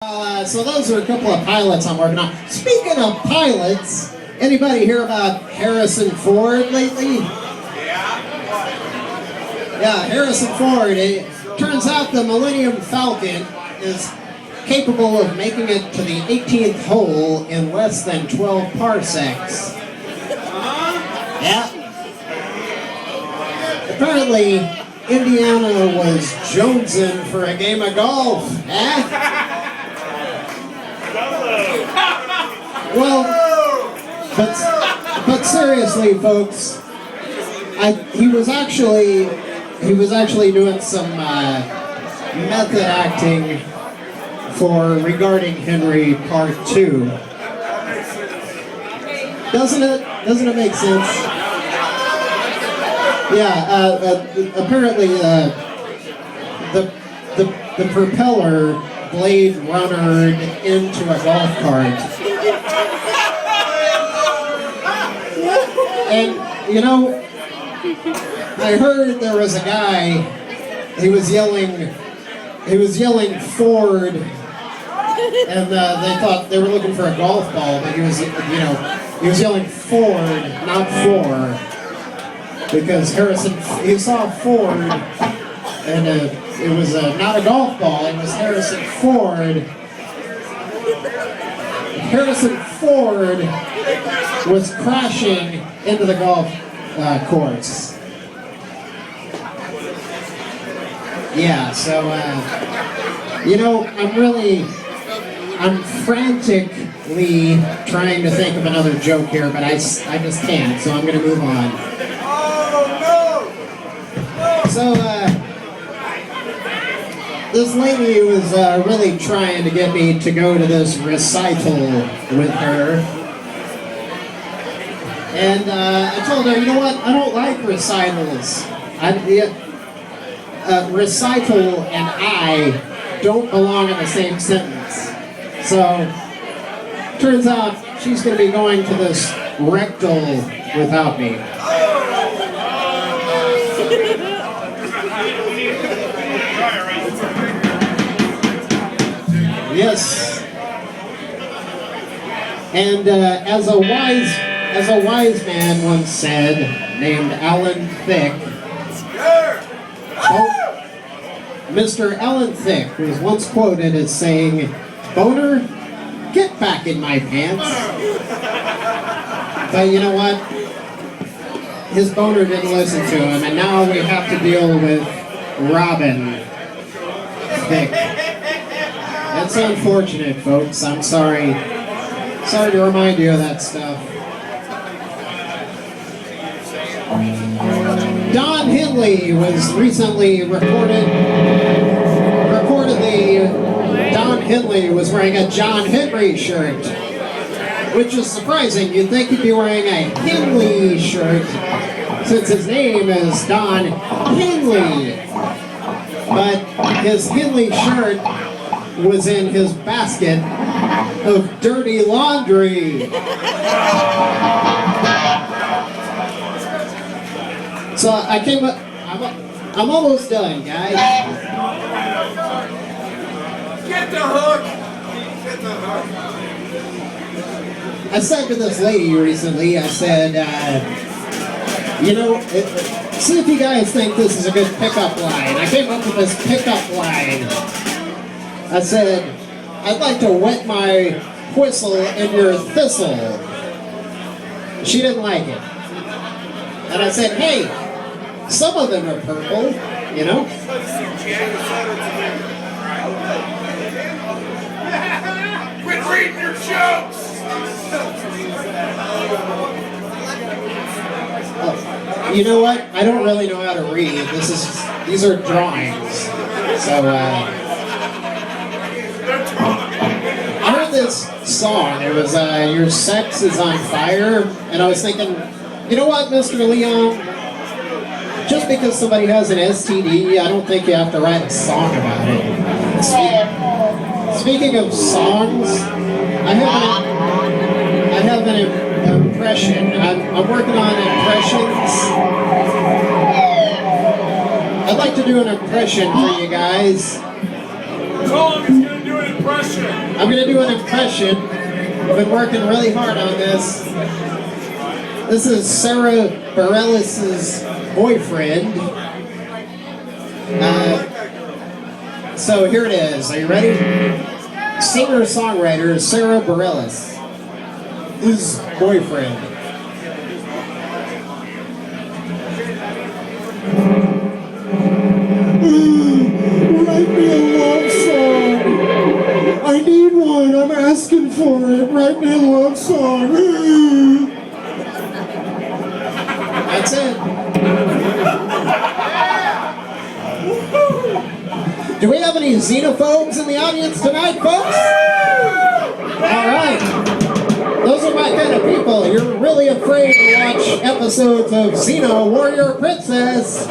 So those are a couple of pilots I'm working on. Speaking of pilots, anybody hear about Harrison Ford lately? Yeah, Harrison Ford. It turns out the Millennium Falcon is capable of making it to the 18th hole in less than 12 parsecs. Yeah. Apparently, Indiana was jonesing for a game of golf. Well, but seriously, folks, he was actually doing some method acting for Regarding Henry Part 2. Doesn't it make sense? Yeah. Apparently, the propeller blade runnered into a golf cart. And, you know, I heard there was a guy, he was yelling Ford, and they thought they were looking for a golf ball, but he was yelling Ford, not four, because he saw Ford, and it was not a golf ball, it was Harrison Ford. Harrison Ford was crashing into the golf course. Yeah, so, I'm frantically trying to think of another joke here, but I just can't, so I'm going to move on. So, this lady was really trying to get me to go to this recital with her. And I told her, you know what, I don't like recitals. Recital and I don't belong in the same sentence. So, turns out she's going to be going to this rectal without me. Yes. And as a wise man once said, named Alan Thicke, Mr. Alan Thicke was once quoted as saying, "Boner, get back in my pants." But you know what? His boner didn't listen to him, and now we have to deal with Robin Thicke. That's unfortunate, folks. I'm sorry. Sorry to remind you of that stuff. Don Henley was recently reportedly Don Henley was wearing a John Henry shirt, which is surprising. You'd think he'd be wearing a Henley shirt since his name is Don Henley. But his Henley shirt was in his basket of dirty laundry. So I came up, I'm almost done, guys. Get the hook! Get the hook! I said to this lady recently, I said, see if you guys think this is a good pickup line. I came up with this pickup line. I said, I'd like to wet my whistle in your thistle. She didn't like it. And I said, hey, some of them are purple, you know? Quit reading your jokes! Oh, you know what? I don't really know how to read. These are drawings. So, I heard this song. It was, Your Sex is on Fire. And I was thinking, you know what, Mr. Leon? Just because somebody has an STD, I don't think you have to write a song about it. Speaking of songs, I have an impression. I'm working on impressions. I'd like to do an impression for you guys. Tom is going to do an impression. impression. I'm gonna do an impression. I've been working really hard on this. This is Sarah Bareilles' boyfriend. So here it is. Are you ready? Singer-songwriter Sarah Bareilles' boyfriend. Write me a love song. I need one. I'm asking for it. Write me a love song. That's it. Do we have any xenophobes in the audience tonight, folks? All right. Those are my kind of people. You're really afraid to watch episodes of Xeno Warrior Princess.